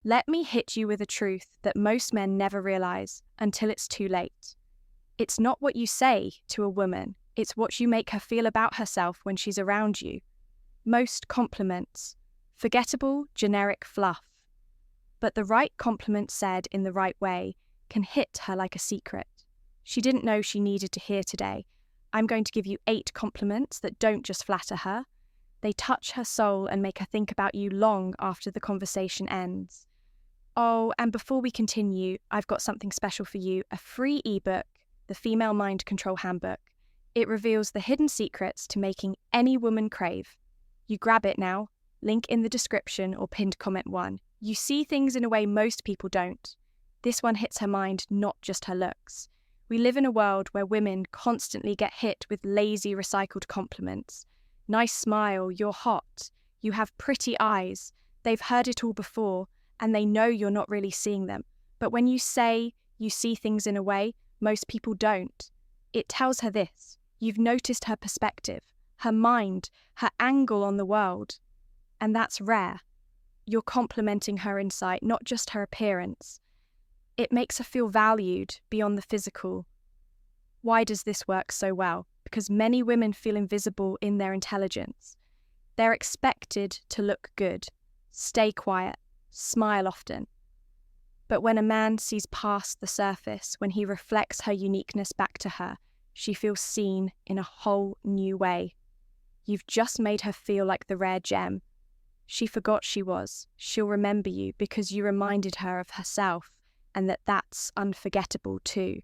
Let me hit you with a truth that most men never realize until it's too late. It's not what you say to a woman, it's what you make her feel about herself when she's around you. Most compliments, forgettable, generic fluff. But the right compliment said in the right way can hit her like a secret. She didn't know she needed to hear today. I'm going to give you 8 compliments that don't just flatter her. They touch her soul and make her think about you long after the conversation ends. Oh, and before we continue, I've got something special for you, a free ebook, The Female Mind Control Handbook. It reveals the hidden secrets to making any woman crave. You grab it now, link in the description or pinned comment 1. You see things in a way most people don't. This one hits her mind, not just her looks. We live in a world where women constantly get hit with lazy, recycled compliments. Nice smile, you're hot, you have pretty eyes. They've heard it all before, and they know you're not really seeing them. But when you say you see things in a way most people don't, it tells her this. You've noticed her perspective, her mind, her angle on the world. And that's rare. You're complimenting her insight, not just her appearance. It makes her feel valued beyond the physical. Why does this work so well? Because many women feel invisible in their intelligence. They're expected to look good, stay quiet, smile often. But when a man sees past the surface, when he reflects her uniqueness back to her, she feels seen in a whole new way. You've just made her feel like the rare gem. She forgot she was. She'll remember you because you reminded her of herself, and that's unforgettable too.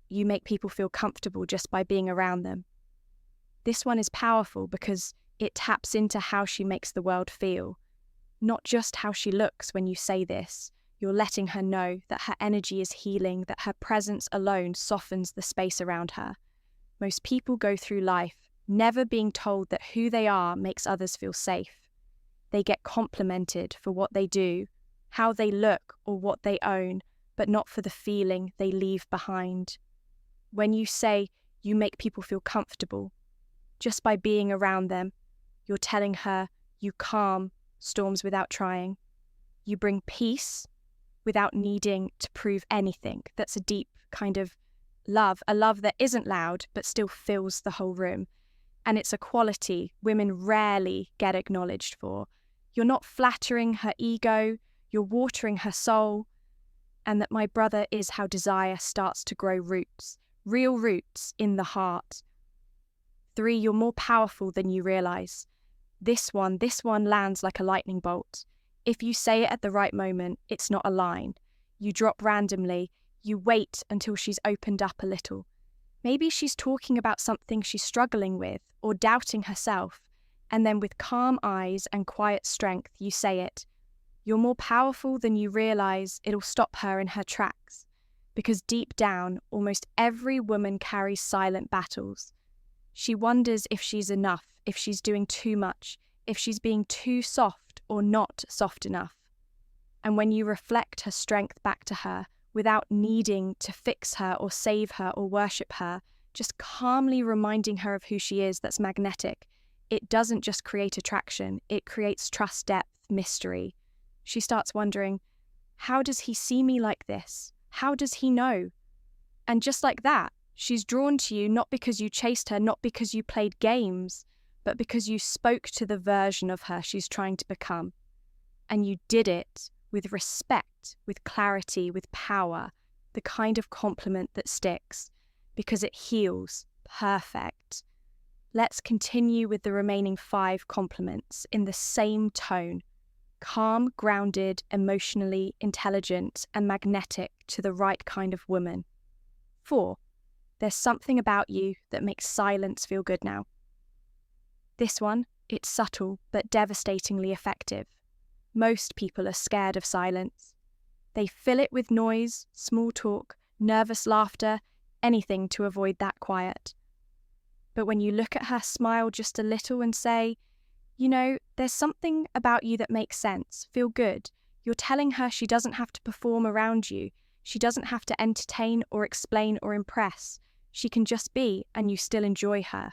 You make people feel comfortable just by being around them. This one is powerful because it taps into how she makes the world feel. Not just how she looks when you say this. You're letting her know that her energy is healing, that her presence alone softens the space around her. Most people go through life never being told that who they are makes others feel safe. They get complimented for what they do, how they look, or what they own, but not for the feeling they leave behind. When you say you make people feel comfortable, just by being around them, you're telling her you calm storms without trying. You bring peace without needing to prove anything. That's a deep kind of love, a love that isn't loud but still fills the whole room. And it's a quality women rarely get acknowledged for. You're not flattering her ego, you're watering her soul. And that, my brother, is how desire starts to grow roots, real roots in the heart. 3, you're more powerful than you realize. This one lands like a lightning bolt. If you say it at the right moment, it's not a line. You drop randomly, you wait until she's opened up a little. Maybe she's talking about something she's struggling with or doubting herself, and then with calm eyes and quiet strength, you say it. You're more powerful than you realize. It'll stop her in her tracks. Because deep down, almost every woman carries silent battles. She wonders if she's enough, if she's doing too much, if she's being too soft or not soft enough. And when you reflect her strength back to her, without needing to fix her or save her or worship her, just calmly reminding her of who she is, that's magnetic. It doesn't just create attraction, it creates trust, depth, mystery. She starts wondering, how does he see me like this? How does he know? And just like that, she's drawn to you not because you chased her, not because you played games, but because you spoke to the version of her she's trying to become. And you did it with respect, with clarity, with power, the kind of compliment that sticks, because it heals. Perfect. Let's continue with the remaining 5 compliments in the same tone. Calm, grounded, emotionally intelligent, and magnetic to the right kind of woman. 4, there's something about you that makes silence feel good now. This one, it's subtle but devastatingly effective. Most people are scared of silence. They fill it with noise, small talk, nervous laughter, anything to avoid that quiet. But when you look at her, smile just a little and say, you know, there's something about you that makes sense, feel good. You're telling her she doesn't have to perform around you. She doesn't have to entertain or explain or impress. She can just be, and you still enjoy her.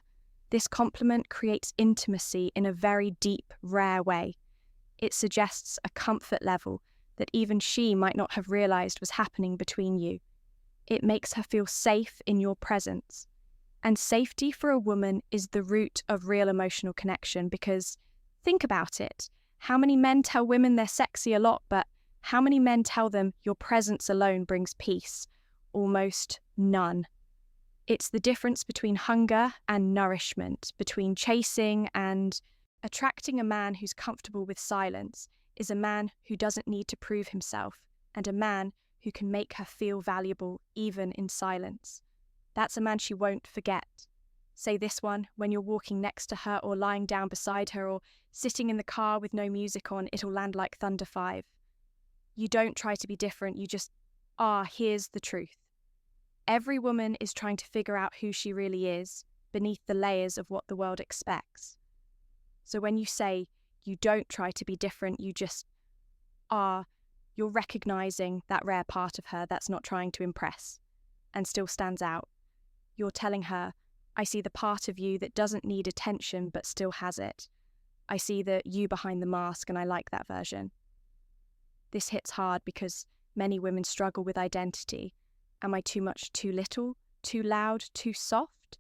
This compliment creates intimacy in a very deep, rare way. It suggests a comfort level that even she might not have realized was happening between you. It makes her feel safe in your presence. And safety for a woman is the root of real emotional connection, because think about it. How many men tell women they're sexy a lot, but how many men tell them your presence alone brings peace? Almost none. It's the difference between hunger and nourishment, between chasing and attracting. A man who's comfortable with silence is a man who doesn't need to prove himself, and a man who can make her feel valuable even in silence. That's a man she won't forget. Say this one when you're walking next to her or lying down beside her or sitting in the car with no music on, it'll land like thunder 5. You don't try to be different, you just here's the truth. Every woman is trying to figure out who she really is beneath the layers of what the world expects. So when you say you don't try to be different, you just are, you're recognizing that rare part of her that's not trying to impress and still stands out. You're telling her, I see the part of you that doesn't need attention but still has it. I see the you behind the mask and I like that version. This hits hard because many women struggle with identity. Am I too much, too little, too loud, too soft?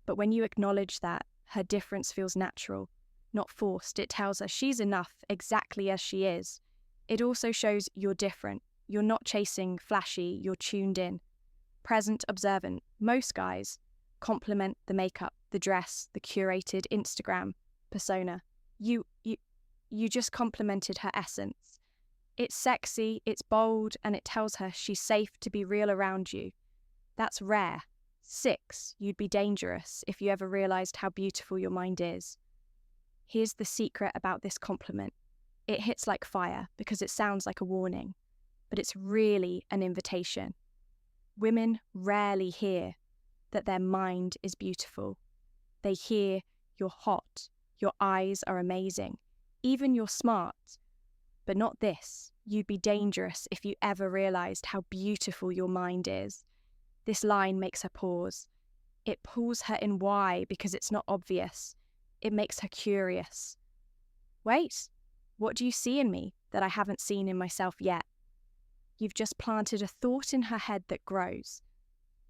But when you acknowledge that, her difference feels natural, not forced. It tells her she's enough exactly as she is. It also shows you're different. You're not chasing flashy, you're tuned in. Present, observant. Most guys compliment the makeup, the dress, the curated Instagram persona. You just complimented her essence. It's sexy, it's bold, and it tells her she's safe to be real around you. That's rare. 6, you'd be dangerous if you ever realized how beautiful your mind is. Here's the secret about this compliment. It hits like fire because it sounds like a warning, but it's really an invitation. Women rarely hear that their mind is beautiful. They hear you're hot, your eyes are amazing, even you're smart. But not this. You'd be dangerous if you ever realized how beautiful your mind is. This line makes her pause. It pulls her in. Why? Because it's not obvious. It makes her curious. Wait, what do you see in me that I haven't seen in myself yet? You've just planted a thought in her head that grows.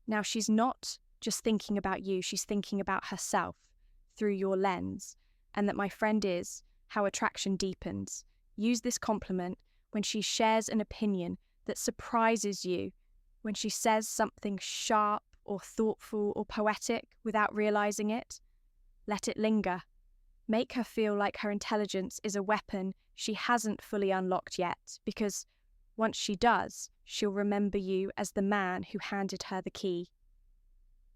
Now she's not just thinking about you, she's thinking about herself through your lens, and that, my friend, is how attraction deepens. Use this compliment when she shares an opinion that surprises you, when she says something sharp or thoughtful or poetic without realizing it. Let it linger. Make her feel like her intelligence is a weapon she hasn't fully unlocked yet, because once she does, she'll remember you as the man who handed her the key.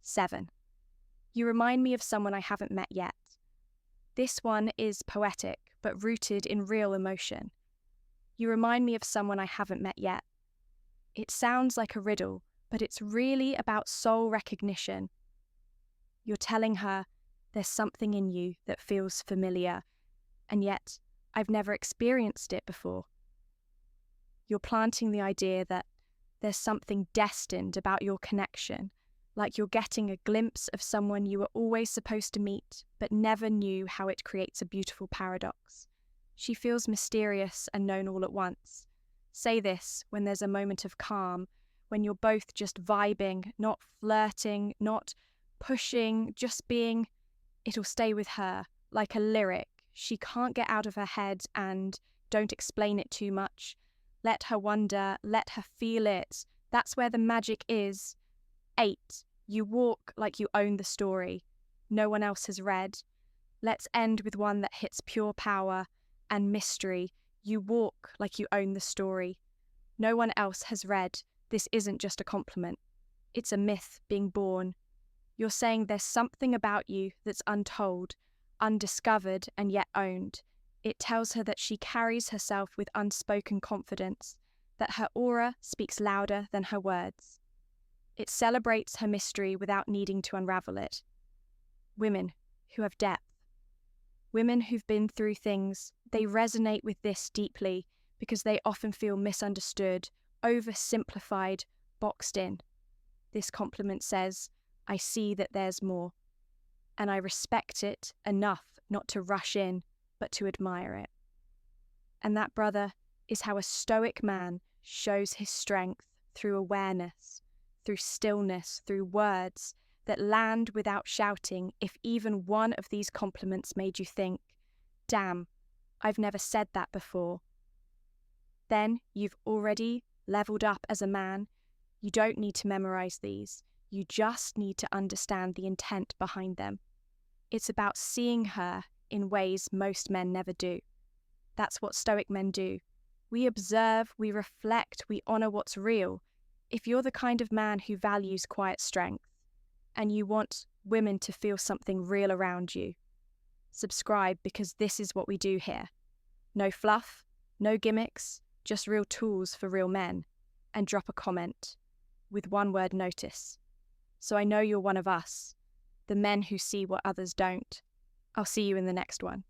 7. You remind me of someone I haven't met yet. This one is poetic, but rooted in real emotion. You remind me of someone I haven't met yet. It sounds like a riddle, but it's really about soul recognition. You're telling her there's something in you that feels familiar, and yet I've never experienced it before. You're planting the idea that there's something destined about your connection, like you're getting a glimpse of someone you were always supposed to meet, but never knew how it creates a beautiful paradox. She feels mysterious and known all at once. Say this when there's a moment of calm, when you're both just vibing, not flirting, not pushing, just being. It'll stay with her, like a lyric. She can't get out of her head, and don't explain it too much. Let her wonder, let her feel it. That's where the magic is. 8. You walk like you own the story no one else has read. Let's end with one that hits pure power and mystery. You walk like you own the story no one else has read. This isn't just a compliment. It's a myth being born. You're saying there's something about you that's untold, undiscovered, and yet owned. It tells her that she carries herself with unspoken confidence, that her aura speaks louder than her words. It celebrates her mystery without needing to unravel it. Women who have depth. Women who've been through things, they resonate with this deeply because they often feel misunderstood, oversimplified, boxed in. This compliment says, I see that there's more, and I respect it enough not to rush in, but to admire it. And that, brother, is how a Stoic man shows his strength through awareness, through stillness, through words that land without shouting. If even one of these compliments made you think, damn, I've never said that before, then you've already leveled up as a man. You don't need to memorize these. You just need to understand the intent behind them. It's about seeing her in ways most men never do. That's what Stoic men do. We observe, we reflect, we honor what's real. If you're the kind of man who values quiet strength and you want women to feel something real around you, subscribe, because this is what we do here. No fluff, no gimmicks, just real tools for real men. And drop a comment with one word notice. So I know you're one of us, the men who see what others don't. I'll see you in the next one.